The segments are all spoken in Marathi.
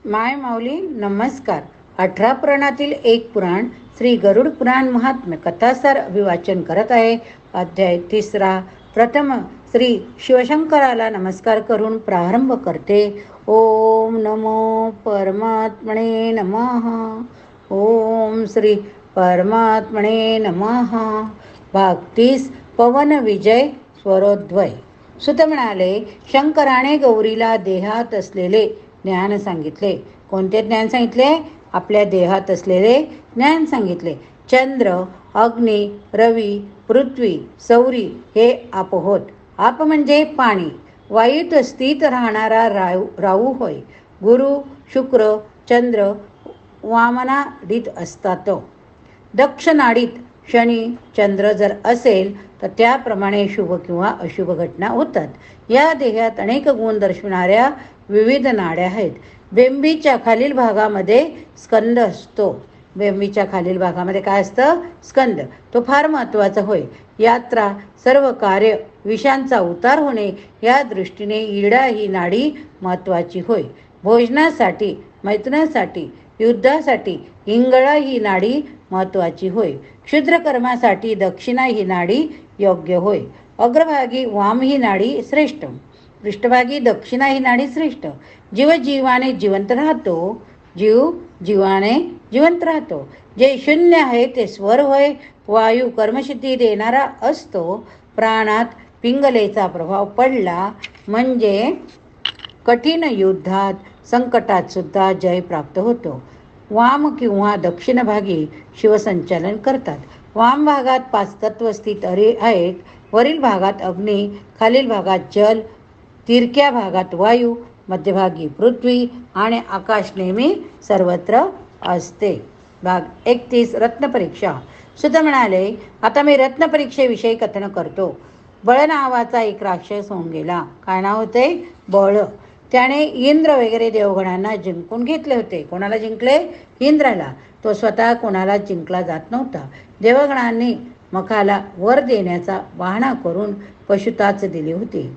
माय माऊली नमस्कार. 18 पुराणातील एक पुराण श्री गरुड पुराण महात्म्य कथासार अभिवाचन करत आहे. अध्याय 3. प्रथम श्री शिवशंकराला नमस्कार करून प्रारंभ करते. ओम नमो परमात्मने नमः. ओम श्री परमात्मने नमः. भाग 30. पवन विजय स्वरोद्वय. सुत म्हणाले, शंकराने गौरीला देहात असलेले ज्ञान सांगितले. कोणते ज्ञान सांगितले? आपल्या देहात असलेले ज्ञान सांगितले. चंद्र, अग्नी, रवी, पृथ्वी, सौरी हे आप होत. आप म्हणजे पाणी. वायूत स्थित राहणारा राहू होय. गुरु, शुक्र, चंद्र वामनाडीत असतात. दक्ष नाडीत शनी, चंद्र जर असेल तर त्याप्रमाणे शुभ किंवा अशुभ घटना होतात. या देहात अनेक गुण दर्शविणाऱ्या विविध नाड्या आहेत. बेंबीच्या खालील भागामध्ये स्कंद असतो. बेंबीच्या खालील भागामध्ये काय असतं? स्कंद. तो फार महत्त्वाचा होय. यात्रा, सर्व कार्य, विषांचा उतार होणे या दृष्टीने इडा ही नाडी महत्त्वाची होय. भोजनासाठी, मैथुनासाठी, युद्धासाठी इंगळा ही नाडी महत्त्वाची होय. क्षुद्रकर्मासाठी दक्षिणा ही नाडी योग्य होय. अग्रभागी वाम ही नाडी श्रेष्ठ, पृष्ठभागी दक्षिणा ही नाडी श्रेष्ठ. जीवाने जिवंत राहतो. जीवाने जिवंत राहतो. जे शून्य आहे ते स्वर होय. वायू कर्मसिद्धी देणारा असतो. प्राणात पिंगलेचा प्रभाव पडला म्हणजे कठीण युद्धात, संकटात सुद्धा जय प्राप्त होतो. वाम किंवा दक्षिण भागी शिवसंचालन करतात. वाम भागात 5 तत्व स्थित आहेत. वरील भागात अग्नी, खालील भागात जल, तिरक्या भागात वायू, मध्यभागी पृथ्वी आणि आकाश नेहमी सर्वत्र असते. भाग 31. रत्नपरीक्षा. सुत म्हणाले, आता मी रत्नपरीक्षेविषयी कथन करतो. बळ नावाचा एक राक्षस होऊन गेला. काय नाव होते? बळ. त्याने इंद्र वगैरे देवगणांना जिंकून घेतले होते. कोणाला जिंकले? इंद्राला. तो स्वतः कोणाला जिंकला जात नव्हता. देवगणांनी मखाला वर देण्याचा बहाणा करून पशुताच दिली होती.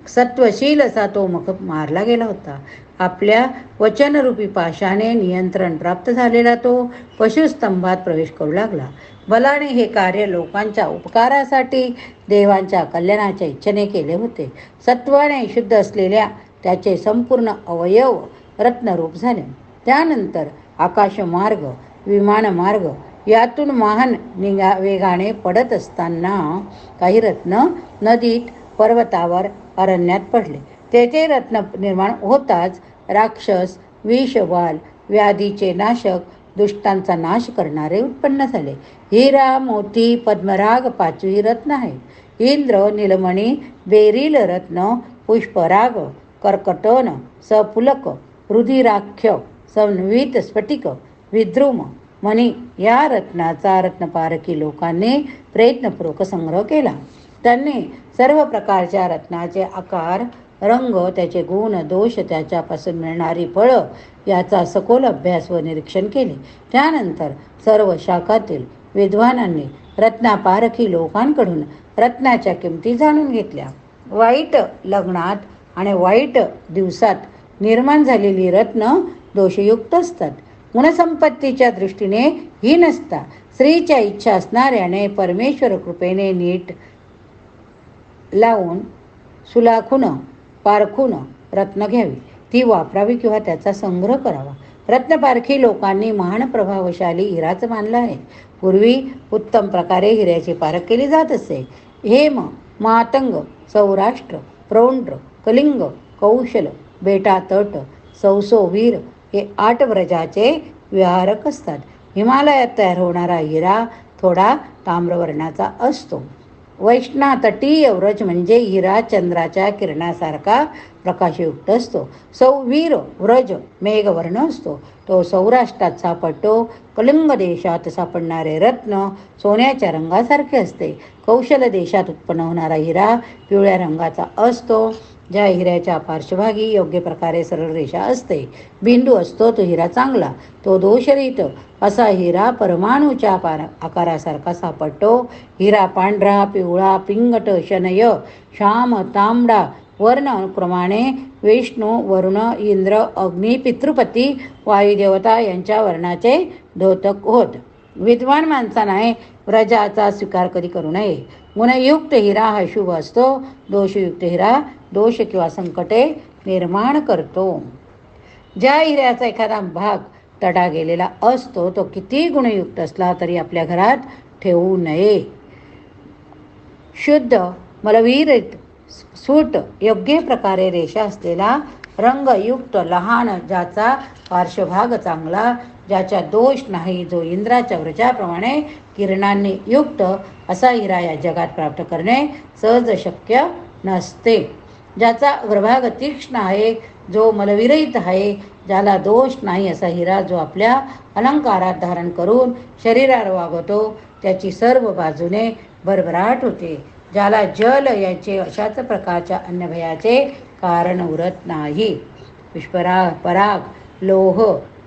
सत्वशील असा तो मख मारला गेला होता. आपल्या वचनरूपी पाशाने नियंत्रण प्राप्त झालेला तो पशुस्तंभात प्रवेश करू लागला. बलाने हे कार्य लोकांच्या उपकारासाठी, देवांच्या कल्याणाच्या इच्छेने केले होते. सत्वाने शुद्ध असलेल्या त्याचे संपूर्ण अवयव रत्नरूप झाले. त्यानंतर आकाशमार्ग, विमानमार्ग यातून वाहन वेगाने पडत असताना काही रत्न नदीत, पर्वतावर, अरण्यात पडले. तेथे रत्न निर्माण होताच राक्षस, विषवाल, व्याधीचे नाशक, दुष्टांचा नाश करणारे उत्पन्न झाले. हिरा, मोती, पद्मराग 5 रत्न आहेत. इंद्र, नीलमणी, बेरील रत्न, पुष्पराग, कर्कटन, सपुलक, रुधिराख्य, संवित स्फटिक, विद्रुम, मणी या रत्नाचा रत्नपारखी लोकांनी प्रयत्नपूर्वक संग्रह केला. त्यांनी सर्व प्रकारच्या रत्नाचे आकार, रंग, त्याचे गुण, दोष, त्याच्यापासून मिळणारी फळं याचा सखोल अभ्यास व निरीक्षण केले. त्यानंतर सर्व शाखातील विद्वानांनी रत्नापारखी लोकांकडून रत्नाच्या किमती जाणून घेतल्या. वाईट लग्नात आणि वाईट दिवसात निर्माण झालेली रत्न दोषयुक्त असतात. गुणसंपत्तीच्या दृष्टीने ही नसता. स्त्रीच्या इच्छा असणाऱ्याने परमेश्वर कृपेने नीट लावून, सुलाखून, पारखून रत्न घ्यावी. ती वापरावी किंवा त्याचा संग्रह करावा. रत्नपारखी लोकांनी महान प्रभावशाली हिराच मानला आहे. पूर्वी उत्तम प्रकारे हिऱ्याची पारख केली जात असे. हेम, मातंग, सौराष्ट्र, प्रौंड्र, कलिंग, कौशल, बेटा तट, सौसोवीर हे 8 व्रजाचे विहारक असतात. हिमालयात तयार होणारा हिरा थोडा ताम्रवर्णाचा असतो. वैष्णातटीय व्रज म्हणजे हिरा चंद्राच्या किरणासारखा प्रकाशयुक्त असतो. सौवीर व्रज मेघवर्ण असतो. तो सौराष्ट्रात सापडतो. कलिंग देशात सापडणारे रत्न सोन्याच्या रंगासारखे असते. कौशल देशात उत्पन्न होणारा हिरा पिवळ्या रंगाचा असतो. ज्या हिऱ्याच्या पार्श्वभागी योग्य प्रकारे सरळ रेषा असते, बिंदू असतो, तो हिरा चांगला. तो दोषरहित असा हिरा परमाणूच्या आकारासारखा सापडतो. हिरा पांढरा, पिवळा, पिंगट, शनय, श्याम, तांबडा वर्णक्रमाने विष्णू, वरुण, इंद्र, अग्नी, पितृपती, वायुदेवता यांच्या वर्णाचे द्योतक होत. विद्वान माणसाने व्रजाचा स्वीकार कधी करू नये. गुणयुक्त हिरा हा शुभ असतो. दोषयुक्त हिरा दोष किंवा संकटे निर्माण करतो. ज्या हिऱ्याचा एखादा भाग तडा गेलेला असतो तो किती गुणयुक्त असला तरी आपल्या घरात ठेवू नये. शुद्ध मलविरहित सूट योग्य प्रकारे रेषा असलेला रंगयुक्त लहान, ज्याचा पार्श्वभाग चांगला, ज्याच्या दोष नाही, जो इंद्राच्या व्रजाप्रमाणे किरणांनी युक्त असा हिरा या जगात प्राप्त करणे सहज शक्य नसते. ज्याचा अग्रभाग तीक्ष्ण आहे, जो मलविरहित आहे, ज्याला दोष नाही असा हिरा जो आपल्या अलंकारात धारण करून शरीरावर वागवतो, त्याची सर्व बाजूने भरभराट होते. ज्याला जल याचे अशाच प्रकारच्या अन्नभयाचे कारण उरत नाही. पुष्पराग, पराग, लोह,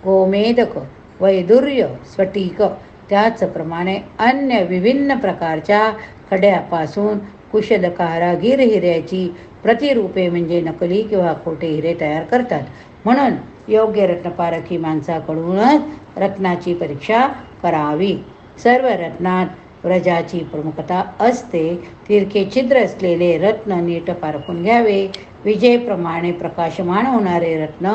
गोमेदक, वैदुर्य, स्फटिक, त्याचप्रमाणे अन्य विभिन्न प्रकारच्या खड्यापासून कुशल कारागीर हिऱ्याची प्रतिरूपे म्हणजे नकली किंवा खोटे हिरे तयार करतात. म्हणून योग्य रत्नपारखी माणसाकडूनच रत्नाची परीक्षा करावी. सर्व रत्नात व्रजाची प्रमुखता असते. तिरके छिद्र असलेले रत्न नीट पारखून घ्यावे. विजेप्रमाणे प्रकाशमान होणारे रत्न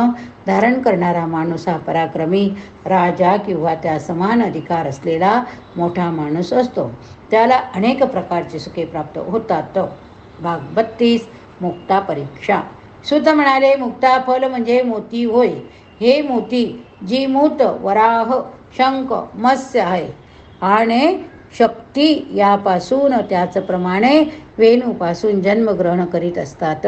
धारण करणारा माणूस हा पराक्रमी, राजा किंवा त्या समान अधिकार असलेला मोठा माणूस असतो. त्याला अनेक प्रकारचे सुखे प्राप्त होतात. भाग 32. मुक्ता परीक्षा. सुत म्हणाले, मुक्ता फल म्हणजे मोती होय. हे मोती जी मूत, वराह, शंख, मत्स्य आहे आणि शक्ती यापासून, त्याचप्रमाणे वेणूपासून जन्मग्रहण करीत असतात.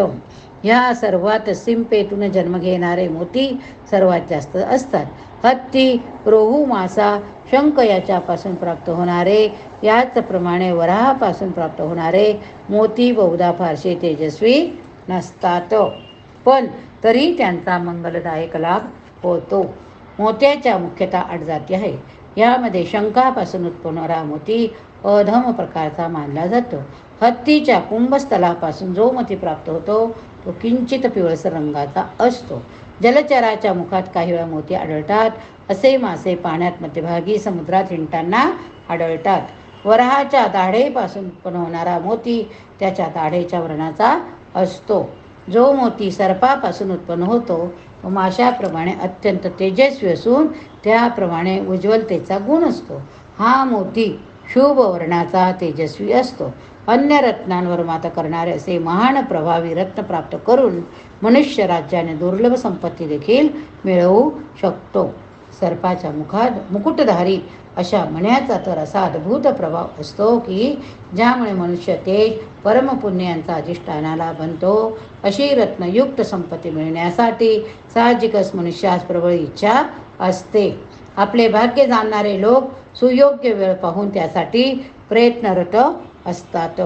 ह्या सर्वात सिंपेतून जन्म घेणारे मोती सर्वात जास्त असतात. हत्ती, रोहू, मासा, शंख याच्यापासून प्राप्त होणारे, याचप्रमाणे वराहापासून प्राप्त होणारे मोती बहुधा फारसे तेजस्वी नसतात, पण तरी त्यांचा मंगलदायक लाभ होतो. मोत्याच्या मुख्यतः 8 जाती आहे. यामध्ये शंखापासून उत्पन्न होणारा मोती अधम प्रकारचा मानला जातो. हत्तीच्या कुंभस्थलापासून जो मोती प्राप्त होतो तो किंचित पिवळसर रंगाचा असतो. जलचराच्या मुखात काही वेळा मोती आढळतात. असे मासे पाण्यात मध्यभागी समुद्रात हिंडताना आढळतात. वराहाच्या दाढेपासून उत्पन्न होणारा मोती त्याच्या दाढेच्या वर्णाचा असतो. जो मोती सर्पापासून उत्पन्न होतो तो माशाप्रमाणे अत्यंत तेजस्वी असून त्याप्रमाणे उज्ज्वलतेचा गुण असतो. हा मोती शुभ वर्णाचा तेजस्वी असतो. अन्य रत्नांवर मात करणारे असे महान प्रभावी रत्न प्राप्त करून मनुष्य राज्याने दुर्लभ संपत्ती देखील मिळवू शकतो. सर्पाच्या मुखात मुकुटधारी अशा मण्याचा तर असा अद्भुत प्रभाव असतो की ज्यामुळे मनुष्य तेज परमपुण्य यांचा अधिष्ठानाला बनतो. अशी रत्नयुक्त संपत्ती मिळण्यासाठी साहजिकच मनुष्यास प्रबळ इच्छा असते. आपले भाग्य जाणणारे लोक सुयोग्य वेळ पाहून त्यासाठी प्रयत्नरत असतात.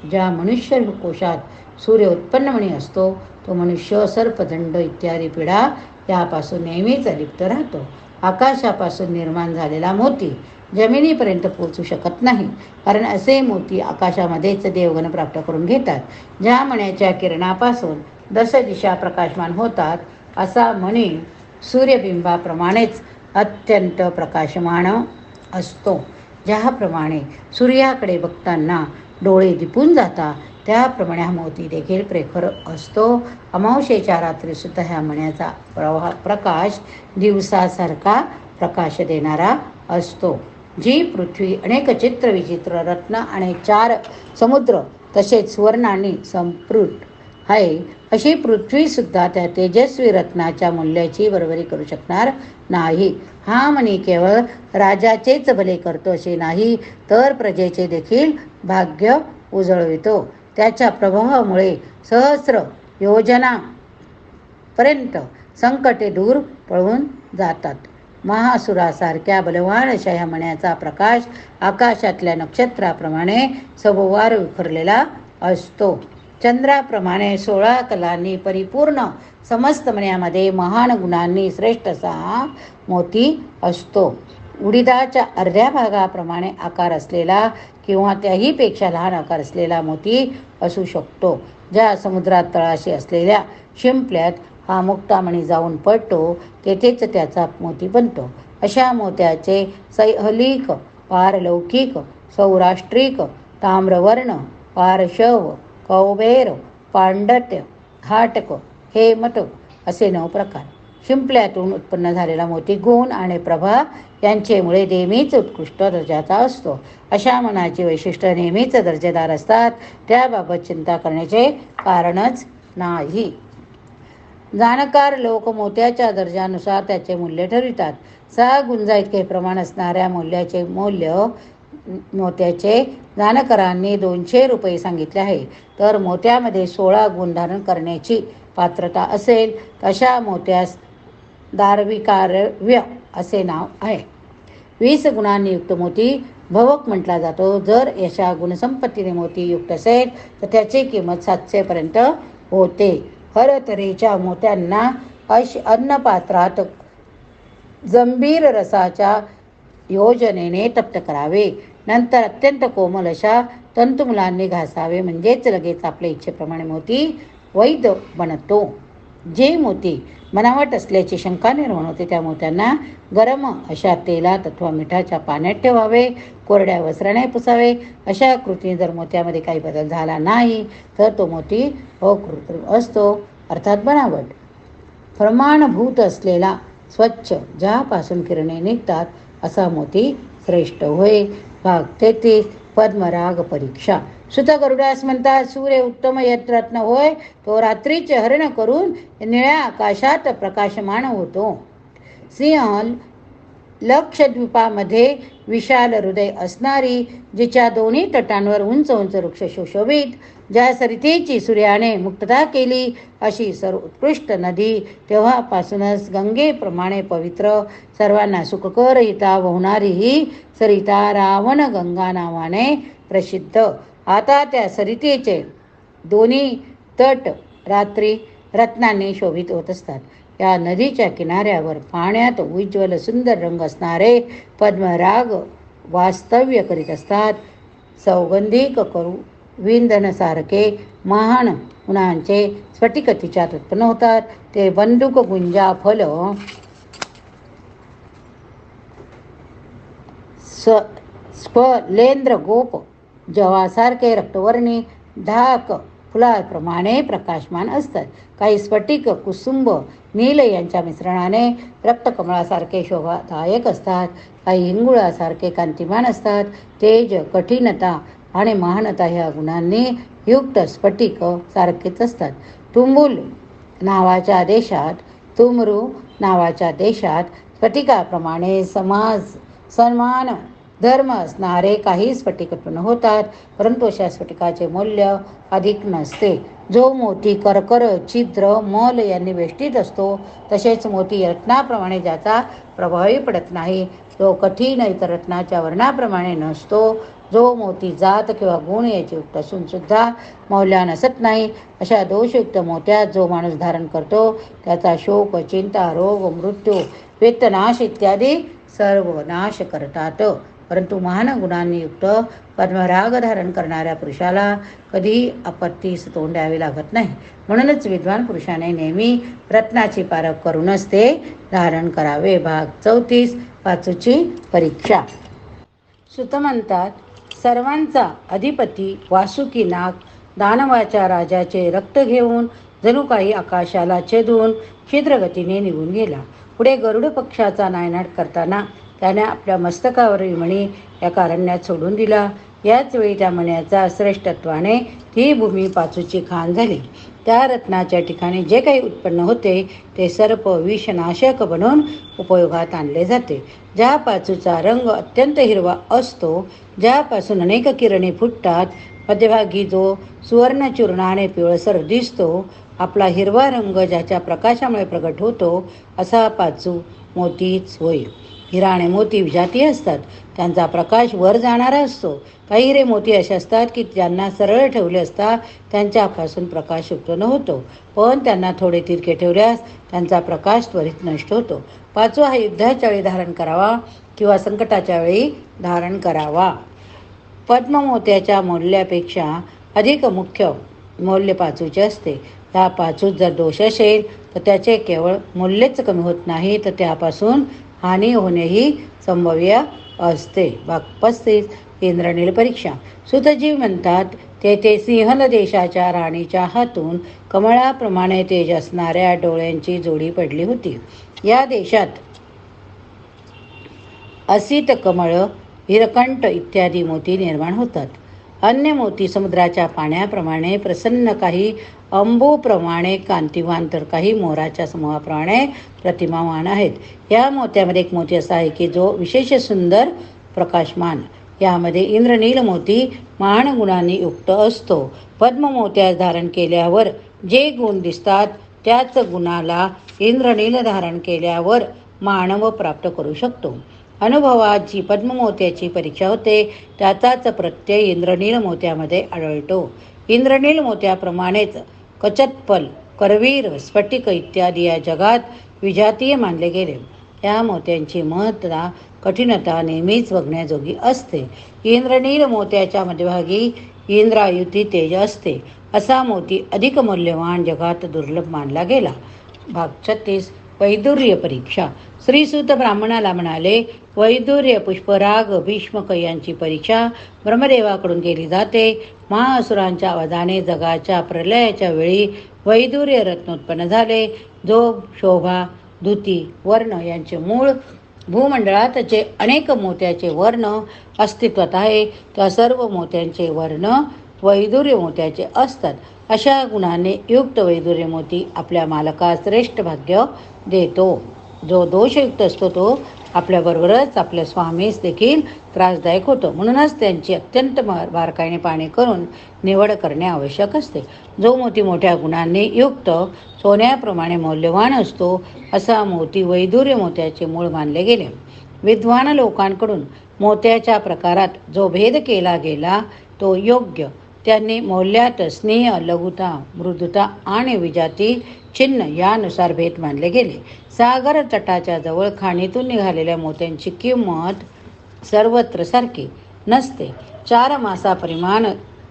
ज्या मनुष्य कोशात सूर्य उत्पन्नमणी असतो तो मनुष्य सर्पदंड इत्यादी पीडा यापासून नेहमीच अलिप्त राहतो. आकाशापासून निर्माण झालेला मोती जमिनीपर्यंत पोहोचू शकत नाही, कारण असे मोती आकाशामध्येच देवगण प्राप्त करून घेतात. ज्या मण्याच्या किरणापासून 10 दिशा प्रकाशमान होतात असा मणी सूर्यबिंबाप्रमाणेच अत्यंत प्रकाशमान असतो. ज्याप्रमाणे सूर्याकडे बघताना डोळे दिपून जातात त्याप्रमाणे हा मोती देखील प्रखर असतो. अमावस्येच्या रात्री सुद्धा ह्या मण्याचा प्रकाश दिवसासारखा प्रकाश देणारा असतो. जी पृथ्वी अनेक चित्रविचित्र रत्न आणि 4 समुद्र तसेच सुवर्णाने संपृत आहे, अशी पृथ्वी सुद्धा त्या तेजस्वी रत्नाच्या मूल्याची बरोबरी करू शकणार नाही. हा मणी केवळ राजाचेच भले करतो असे नाही, तर प्रजेचे देखील भाग्य उजळवितो. त्याच्या प्रभावामुळे सहस्र योजनापर्यंत संकटे दूर पळून जातात. महासुरासारख्या बलवान अशा ह्या मण्याचा प्रकाश आकाशातल्या नक्षत्राप्रमाणे सभोवार विखरलेला असतो. चंद्राप्रमाणे 16 कलांनी परिपूर्ण समस्त मण्यामध्ये महान गुणांनी श्रेष्ठ असा हा मोती असतो. उडीदाच्या अर्ध्या भागाप्रमाणे आकार असलेला किंवा त्याहीपेक्षा लहान आकार असलेला मोती असू शकतो. ज्या समुद्रात तळाशी असलेल्या शिंपल्यात हा मुक्तामणी जाऊन पडतो तेथेच त्याचा मोती बनतो. अशा मोत्याचे सैहलिक, पारलौकिक, सौराष्ट्रिक, ताम्रवर्ण, पारशव, कौबेर, पांडत्य, हाटक, हेमटक असे 9 प्रकार. शिंपल्यातून उत्पन्न झालेला मोती गुण आणि प्रभा यांचेमुळे नेहमीच उत्कृष्ट दर्जाचा असतो. अशा मनाची वैशिष्ट्य नेहमीच दर्जेदार असतात. त्याबाबत चिंता करण्याचे कारणच नाही. जाणकार लोक मोत्याच्या दर्जानुसार त्याचे मूल्य ठरवितात. 6 गुंजा इतके प्रमाण असणाऱ्या मोत्याचे जाणकारांनी 200 रुपये सांगितले आहे. तर मोत्यामध्ये 16 गुण धारण करण्याची पात्रता असेल तशा मोत्यास दार्विकार्य असे नाव आहे. 20 गुणांनी युक्त मोती भवक म्हटला जातो. जर यशा गुणसंपत्तीने मोती युक्त असेल तर त्याची किंमत 700 पर्यंत होते. हर तऱ्हेच्या मोत्यांना अन्नपात्रात जंबीर रसाच्या योजनेने तप्त करावे. नंतर अत्यंत कोमल अशा तंतुमुलांनी घासावे, म्हणजेच लगेच आपल्या इच्छेप्रमाणे मोती वैध बनतो. जे मोती बनावट असल्याची शंका निर्माण होते त्या मोत्यांना गरम अशा तेलात अथवा मिठाच्या पाण्यात ठेवावे, कोरड्या वस्त्राने पुसावे. अशा कृतीने जर मोत्यामध्ये काही बदल झाला नाही तर तो मोती अकृत्रिम असतो, अर्थात बनावट. प्रमाणभूत असलेला स्वच्छ ज्यापासून किरणे निघतात असा मोती श्रेष्ठ होय. भाग 33 पद्मराग परीक्षा. सुत गरुडास म्हणतात, सूर्य उत्तम यत्रत्न होय, तो रात्रीचे हरण करून निळ्या आकाशात प्रकाशमान होतो. सिंह लक्षद्वीपामध्ये विशाल हृदय असणारी, जिच्या दोन्ही तटांवर उंच उंच वृक्ष शोशोभित, ज्या सरितेची सूर्याने मुक्तता केली अशी सर्वोत्कृष्ट नदी, तेव्हापासूनच गंगेप्रमाणे पवित्र, सर्वांना सुखकर हिता वाहणारी ही सरिता रावण गंगा नावाने प्रसिद्ध. आता त्या सरितेचे दोन्ही तट रात्री रत्नांनी शोभित होत असतात. या नदीच्या किनाऱ्यावर पाण्यात उज्ज्वल सुंदर रंग असणारे पद्मराग वास्तव्य करीत असतात. सौगंधिक करू विंधनसारखे महान उन्हांचे स्फटिक तिच्यात उत्पन्न होतात. ते बंदूक गुंजा फल स्फलेंद्र गोप जवासारखे रक्तवर्णी धाक फुलाप्रमाणे प्रकाशमान असतात. काही स्फटिक कुसुंब नील यांच्या मिश्रणाने रक्तकमळासारखे शोभादायक असतात. काही हिंगुळासारखे कांतिमान असतात. तेज, कठीणता आणि महानता ह्या गुणांनी युक्त स्फटिक सारखेच असतात. तुमरू नावाच्या देशात स्फटिकाप्रमाणे समान धर्म असणारे काही स्फटिक उत्पन्न होतात, परंतु अशा स्फटिकाचे मूल्य अधिक नसते. जो मोती कर्कर, छिद्र, मल यांनी वेष्टीत असतो, तसेच मोती रत्नाप्रमाणे ज्याचा प्रभावही पडत नाही, जो कठीण इतर रत्नाच्या वर्णाप्रमाणे नसतो, जो मोती जात किंवा गुण याची युक्त असून सुद्धा मौल्य नसत नाही, अशा दोषयुक्त मोत्यात जो माणूस धारण करतो त्याचा शोक, चिंता, रोग, मृत्यू, वेतनाश इत्यादी सर्व नाश करतात. परंतु महान गुणांनी युक्त पद्मराग धारण करणाऱ्या पुरुषाला कधीही आपत्तीस तोंड द्यावे लागत नाही. म्हणूनच विद्वान पुरुषाने नेहमी रत्नाची पारख करूनच ते धारण करावे. भाग 34 पाचूची परीक्षा. सुत म्हणतात, सर्वांचा अधिपती वासुकी नाग दानवाच्या राजाचे रक्त घेऊन जणू काही आकाशाला छेदून शीघ्रगतीने निघून गेला. पुढे गरुड पक्षाचा नायनाट करताना त्याने आपल्या मस्तकावरील मणी एका अरण्यात सोडून दिला. याच वेळी त्या मण्याचा श्रेष्ठत्वाने ती भूमी पाचूची खाण झाली. त्या रत्नाच्या ठिकाणी जे काही उत्पन्न होते ते सर्प विषनाशक बनवून उपयोगात आणले जाते. ज्या पाचूचा रंग अत्यंत हिरवा असतो, ज्यापासून अनेक किरणे फुटतात, मध्यभागी जो सुवर्णचूर्णाने पिवळसर दिसतो, आपला हिरवा रंग ज्याच्या प्रकाशामुळे प्रगट होतो, असा पाचू मोतीच होय. हिरा आणि मोती विजातीय असतात. त्यांचा प्रकाश वर जाणारा असतो. काही हिरे मोती असे असतात की ज्यांना सरळ ठेवले असता त्यांच्यापासून प्रकाश उत्पन्न होतो, पण त्यांना थोडे तिरके ठेवल्यास त्यांचा प्रकाश त्वरित नष्ट होतो. पाचू हा युद्धाच्या वेळी धारण करावा किंवा संकटाच्या वेळी धारण करावा. पद्ममोत्याच्या मूल्यापेक्षा अधिक मुख्य मौल्य पाचूचे असते. त्या पाचूत जर दोष असेल तर त्याचे केवळ मूल्यच कमी होत नाही, तर त्यापासून हानी होणेही संभव्य असते. 35 इंद्रनील परीक्षा. सुतजी म्हणतात, तेथे सिंहल देशाच्या राणीच्या हातून कमळाप्रमाणे तेज असणाऱ्या डोळ्यांची जोडी पडली होती. या देशात असित कमळ, हिरकंठ इत्यादी मोती निर्माण होतात. अन्य मोती समुद्राच्या पाण्याप्रमाणे प्रसन्न, काही अंबूप्रमाणे कांतिवान, तर काही मोराच्या समूहाप्रमाणे प्रतिमावान आहेत. या मोत्यामध्ये एक मोती असा आहे की जो विशेष सुंदर प्रकाशमान. यामध्ये इंद्रनील मोती महान गुणांनी युक्त असतो. पद्म मोत्यास धारण केल्यावर जे गुण दिसतात त्याच गुणाला इंद्रनील धारण केल्यावर मानव प्राप्त करू शकतो. अनुभवात जी पद्ममोत्याची परीक्षा होते त्याचाच प्रत्यय इंद्रनील मोत्यामध्ये आढळतो. इंद्रनील मोत्याप्रमाणेच कचत्पल, करवीर, स्फटिक इत्यादी या जगात विजातीय मानले गेले. या मोत्यांची महत्ता, कठीणता नेहमीच बघण्याजोगी असते. इंद्रनील मोत्याच्या मध्यभागी इंद्रायुती तेज असते. असा मोती अधिक मूल्यवान, जगात दुर्लभ मानला गेला. भाग 36. वैदुर्य परीक्षा. श्रीसूत ब्राह्मणाला म्हणाले, वैदुर्य, पुष्पराग, भीष्मक यांची परीक्षा ब्रह्मदेवाकडून केली जाते. महाअसुरांच्या वधाने जगाच्या प्रलयाच्या वेळी वैदुर्य रत्न उत्पन्न झाले, जो शोभा, धुती, वर्ण यांचे मूळ भूमंडळात जे अनेक मोत्याचे वर्ण अस्तित्वात आहे, त्या सर्व मोत्यांचे वर्ण वैदुर्य मोत्याचे असतात. अशा गुणाने युक्त वैदुर्य मोती आपल्या मालकास श्रेष्ठ भाग्य देतो. जो दोषयुक्त असतो तो आपल्याबरोबरच आपल्या स्वामीस देखील त्रासदायक होतो. म्हणूनच त्यांची अत्यंत बारकाईने पाहणी करून निवड करणे आवश्यक असते. जो मोती मोठ्या गुणांनी युक्त सोन्याप्रमाणे मौल्यवान असतो, असा मोती वैदुर्य मोत्याचे मूळ मानले गेले. विद्वान लोकांकडून मोत्याच्या प्रकारात जो भेद केला गेला तो योग्य. त्यांनी मौल्यात स्नेह, लघुता, मृदुता आणि विजाती चिन्ह यानुसार भेद मानले गेले. सागर तटाच्या जवळ खाणीतून निघालेल्या मोत्यांची किंमत सर्वत्र सारखी नसते. 4 मासा परिमाण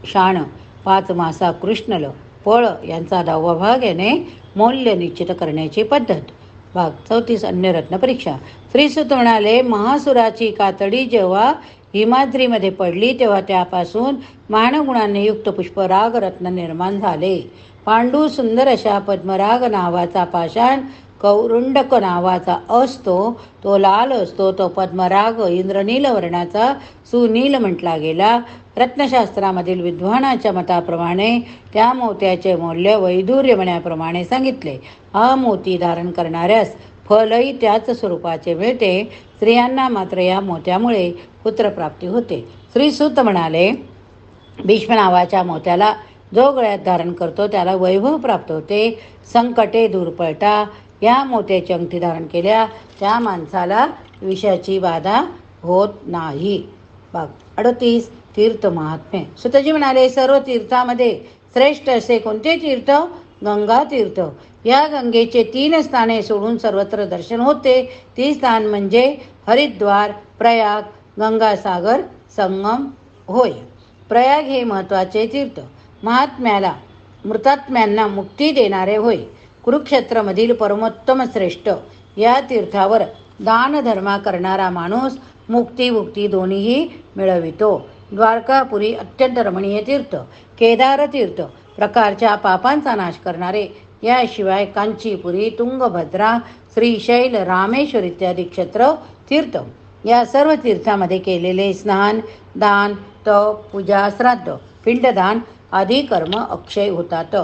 शाण, 5 मासा कृष्णल, पळ यांचा 10वा भाग याने मौल्य निश्चित करण्याची पद्धत. भाग 34. अन्य रत्न परीक्षा. श्रीसूत म्हणाले, महासुराची कातडी जेव्हा हिमाद्रीमध्ये पडली तेव्हा त्यापासून मानगुणांनी युक्त पुष्पराग रत्न निर्माण झाले. पांडू सुंदर अशा पद्मराग नावाचा पाषाण कौरुंडक नावाचा असतो, तो लाल असतो. तो पद्मराग इंद्रनील वर्णाचा सुनील म्हटला गेला. रत्नशास्त्रामधील विद्वानाच्या मताप्रमाणे त्या मोत्याचे मौल्य वैदुर्य मण्याप्रमाणे सांगितले. हा मोती धारण करणाऱ्यास फलही त्याच स्वरूपाचे मिळते. स्त्रियांना मात्र या मोत्यामुळे पुत्रप्राप्ती होते. श्रीसूत म्हणाले, भीष्म नावाच्या मोत्याला जो गळ्यात धारण करतो त्याला वैभव प्राप्त होते. संकटे दूर पळता. या मोत्याची अंगठी धारण केल्या त्या माणसाला विषयाची बाधा होत नाही. भाग 38. तीर्थ महात्म्य. सुतजी म्हणाले, सर्व तीर्थामध्ये श्रेष्ठ असे कोणते तीर्थ? गंगा तीर्थ. या गंगेचे 3 स्थाने सोडून सर्वत्र दर्शन होते. ती स्थान म्हणजे हरिद्वार, प्रयाग, गंगासागर संगम होय. प्रयाग हे महत्त्वाचे तीर्थ. महात्म्याला, मृतात्म्यांना मुक्ती देणारे होय. कुरुक्षेत्रामधील परमोत्तम श्रेष्ठ या तीर्थावर दान धर्मा करणारा माणूस मुक्ती भुक्ती दोन्हीही मिळवितो. द्वारकापुरी अत्यंत रमणीय तीर्थ. केदार तीर्थ प्रकारच्या पापांचा नाश करणारे. याशिवाय कांचीपुरी, तुंगभद्रा, श्रीशैल, रामेश्वर इत्यादी क्षेत्र तीर्थ. या सर्व तीर्थामध्ये केलेले स्नान, दान, तप, पूजा, श्राद्ध, पिंडदान आदी कर्म अक्षय होतात.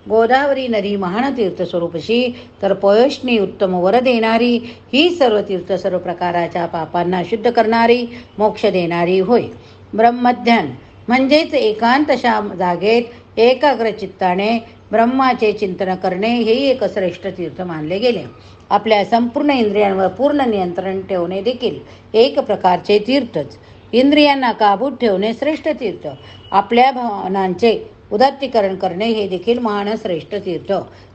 गोदावरी नदी महान तीर्थ स्वरूपशी, तर पयोष्णी उत्तम वर देणारी. ही सर्व तीर्थ सर्व प्रकारच्या पापांना शुद्ध करणारी, मोक्ष देणारी होय. ब्रह्मध्यान म्हणजेच एकांत अशा जागेत एकाग्र चित्ताने ब्रह्माचे चिंतन करणे हे एक श्रेष्ठ तीर्थ मानले गेले. आपल्या संपूर्ण इंद्रियांवर पूर्ण नियंत्रण ठेवणे देखील एक प्रकारचे तीर्थच. इंद्रियांना काबूत ठेवणे श्रेष्ठ तीर्थ. आपल्या भावनांचे उदात्तीकरण करणे हे देखील महान श्रेष्ठ तीर्थ.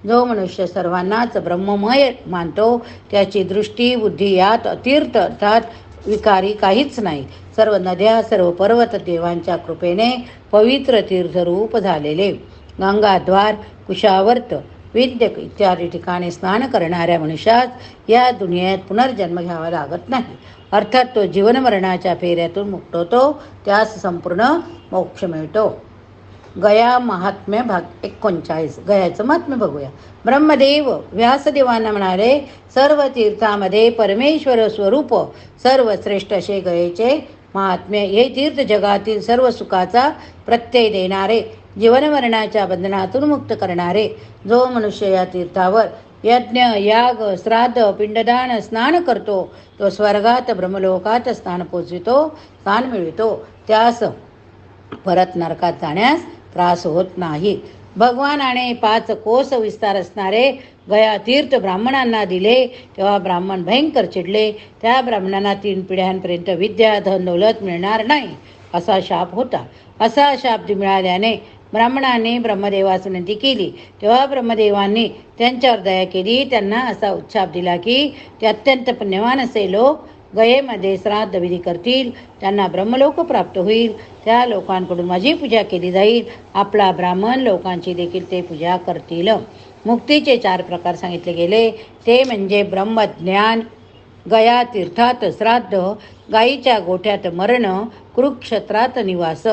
जो मनुष्य सर्वांनाच ब्रह्ममय मानतो त्याची दृष्टी, बुद्धी यात तीर्थ अर्थात विकारी काहीच नाही. सर्व नद्या, सर्व पर्वत देवांच्या कृपेने पवित्र तीर्थरूप झालेले. गंगाद्वार, कुशावर्त, विद्यक इत्यादी ठिकाणी स्नान करणाऱ्या मनुष्यास या दुनियेत पुनर्जन्म घ्यावा लागत नाही. अर्थात तो जीवनमरणाच्या फेऱ्यातून मुक्त होतो, त्यास संपूर्ण मोक्ष मिळतो. गया महात्म्य भाग 39. गयाचं महात्म्य बघूया. ब्रह्मदेव व्यासदेवांना म्हणाले, सर्व तीर्थामध्ये परमेश्वर स्वरूप सर्वश्रेष्ठ असे गयेचे महात्म्य. हे तीर्थ जगातील सर्व सुखाचा प्रत्यय देणारे, जीवनमरणाच्या बंधनातून मुक्त करणारे. जो मनुष्य या तीर्थावर यज्ञ, याग, श्राद्ध, पिंडदान, स्नान करतो, तो स्वर्गात ब्रह्मलोकात स्थान मिळवितो. त्यास परत नरकात जाण्यास त्रास होत नाही. भगवानाने 5 कोस विस्तार असणारे गया तीर्थ ब्राह्मणांना दिले, तेव्हा ब्राह्मण भयंकर चिडले. त्या ब्राह्मणांना 3 पिढ्यांपर्यंत विद्या, धन, दौलत मिळणार नाही असा शाप होता. असा शाप मिळाल्याने ब्राह्मणाने ब्रह्मदेवास विनंती केली. तेव्हा ब्रह्मदेवांनी त्यांच्यावर दया केली. त्यांना असा उत्शाप दिला की ते अत्यंत पुण्यवान असे लोक गयेमध्ये श्राद्ध विधी करतील, त्यांना ब्रह्मलोक प्राप्त होईल. त्या लोकांकडून माझी पूजा केली जाईल. आपला ब्राह्मण लोकांची देखील ते पूजा करतील. मुक्तीचे 4 प्रकार सांगितले गेले, ते म्हणजे ब्रह्मज्ञान, गया तीर्थात श्राद्ध, गायीच्या गोठ्यात मरण, कुरुक्षेत्रात निवास.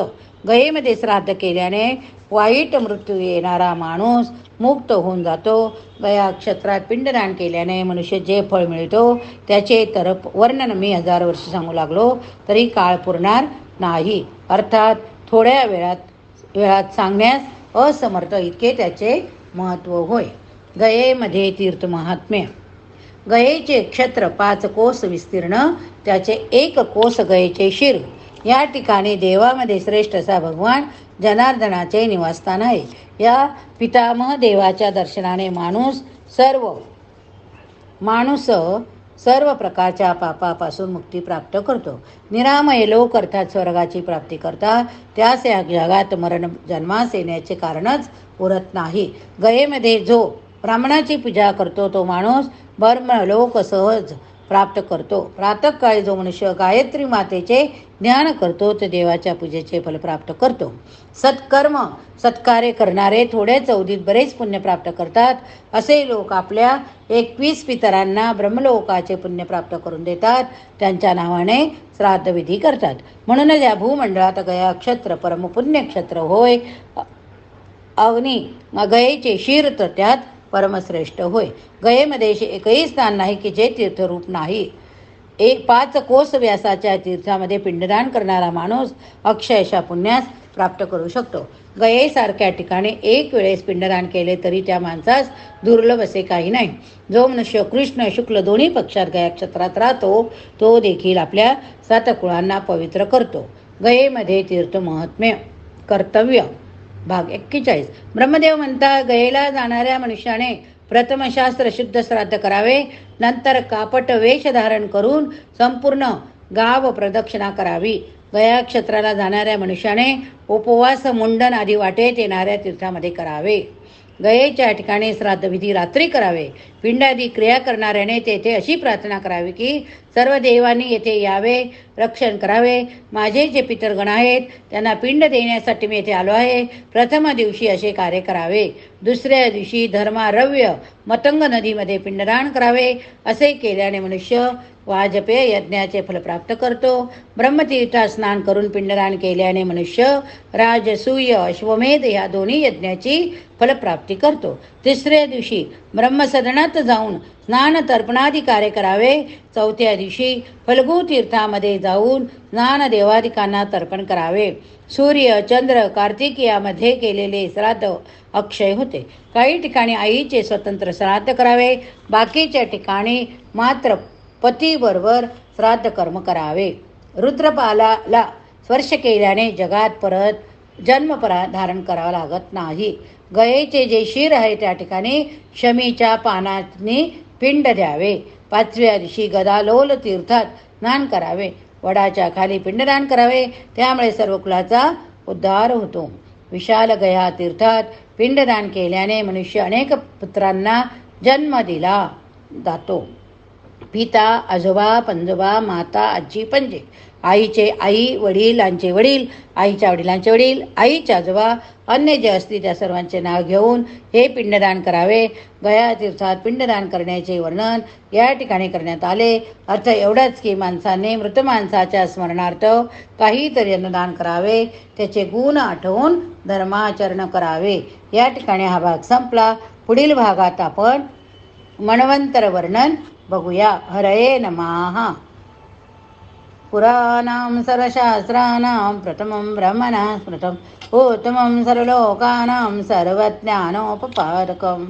गयेमध्ये श्राद्ध केल्याने वाईट मृत्यू येणारा माणूस मुक्त होऊन जातो. गया क्षेत्रात पिंडदान केल्याने मनुष्य जे फळ मिळतो त्याचे तर वर्णन मी 1000 वर्ष सांगू लागलो तरी काळ पुरणार नाही. अर्थात थोड्या वेळात सांगण्यास असमर्थ इतके त्याचे महत्त्व होय. गयेमध्ये तीर्थ महात्म्य. गयेचे क्षेत्र 5 कोस विस्तीर्ण, त्याचे 1 कोस गयेचे शिर. या ठिकाणी देवामध्ये श्रेष्ठ असा भगवान जनार्दनाचे निवासस्थान आहे. या पितामह देवाच्या दर्शनाने माणूस सर्व प्रकारच्या पापापासून मुक्ती प्राप्त करतो. निरामय लोक अर्थात स्वर्गाची प्राप्ती करतात. त्यास या जगात मरण जन्मास येण्याचे कारणच उरत नाही. गयेमध्ये जो ब्राह्मणाची पूजा करतो तो माणूस ब्रह्मलोक सहज प्राप्त करतो. प्रातःकाळी जो मनुष्य गायत्री मातेचे ध्यान करतो तो देवाच्या पूजेचे फल प्राप्त करतो. सत्कार्य करणारे थोड्याच अवधीत बरेच पुण्य प्राप्त करतात. असे लोक आपल्या 21 पितरांना ब्रह्मलोकाचे पुण्य प्राप्त करून देतात. त्यांच्या नावाने श्राद्धविधी करतात. म्हणूनच या भूमंडळात गया क्षेत्र परमपुण्य क्षेत्र होय. अग्नी गयेचे शिर तर त्यात परमश्रेष्ठ होय. गयेमध्ये एकही स्थान नाही की जे तीर्थरूप नाही. 5 कोस व्यासाच्या तीर्थामध्ये पिंडदान करणारा माणूस अक्षयशा पुण्यास प्राप्त करू शकतो. गयेसारख्या ठिकाणी 1 वेळेस पिंडदान केले तरी त्या माणसास दुर्लभ असे काही नाही. जो मनुष्य कृष्ण शुक्ल दोन्ही पक्षात गया क्षेत्रात राहतो तो देखील आपल्या 7 कुळांना पवित्र करतो. गयेमध्ये तीर्थ महात्म्य. कर्तव्य भाग 41. ब्रह्मदेव म्हणतात, गयेला जाणाऱ्या मनुष्याने प्रथम शास्त्र शुद्ध श्राद्ध करावे, नंतर कापट वेश धारण करून संपूर्ण गाव प्रदक्षिणा करावी. गया क्षेत्राला जाणाऱ्या मनुष्याने उपवास, मुंडन आदी वाटेत येणाऱ्या तीर्थामध्ये करावे. गयेच्या ठिकाणी श्राद्धविधी रात्री करावे. पिंडादी क्रिया करणाऱ्याने तेथे अशी प्रार्थना करावी की सर्व देवांनी येथे यावे, रक्षण करावे. माझे जे पितरगण आहेत त्यांना पिंड देण्यासाठी मी येथे आलो आहे. प्रथम दिवशी असे कार्य करावे. दुसऱ्या दिवशी धर्मारव्य मतंग नदीमध्ये पिंडदान करावे. असे केल्याने मनुष्य वाजपेय यज्ञाचे फल प्राप्त करतो. ब्रह्मतीर्थात स्नान करून पिंडदान केल्याने मनुष्य राजसूय, अश्वमेध या दोन्ही यज्ञाची फलप्राप्ती करतो. तिसऱ्या दिवशी ब्रह्मसदनात जाऊन स्नान तर्पणादी कार्य करावे. चौथ्या दिवशी फल्गू तीर्थामध्ये जाऊन स्नान देवादिकांना तर्पण करावे. सूर्य, चंद्र, कार्तिक यामध्ये केलेले श्राद्ध अक्षय होते. काही ठिकाणी आईचे स्वतंत्र श्राद्ध करावे. बाकीच्या ठिकाणी मात्र पतीबरोबर श्राद्ध कर्म करावे. रुद्रपालाला स्पर्श केल्याने जगात परत जन्म धारण करावा लागत नाही. गयेचे जे शिर आहे त्या ठिकाणी शमीच्या पानांनी पिंड द्यावे. 5व्या दिवशी गदालोल तीर्थात स्नान करावे. वडाच्या खाली पिंडदान करावे. त्यामुळे सर्व कुलाचा उद्धार होतो. विशाल गया तीर्थात पिंडदान केल्याने मनुष्य अनेक पुत्रांना जन्म दिला जातो. पिता, आजोबा, पंजोबा, माता, आजी, पणजे. आईचे आई, वडिलांचे वडील, आईच्या वडिलांचे वडील, आईचे आजोबा, अन्य जे असतील त्या सर्वांचे नाव घेऊन हे पिंडदान करावे. गया तीर्थात पिंडदान करण्याचे वर्णन या ठिकाणी करण्यात आले. अर्थ एवढाच की माणसाने मृत माणसाच्या स्मरणार्थ काहीतरी अन्नदान करावे, त्याचे गुण आठवून धर्माचरण करावे. या ठिकाणी हा भाग संपला. पुढील भागात आपण मन्वंतर वर्णन बघूया. हरये नमः. पुराणां सर्वशास्त्राणां प्रथमं ब्रह्मणा स्मृतम् उत्तमं सर्वलोकानां सर्वज्ञानोपपादकम्.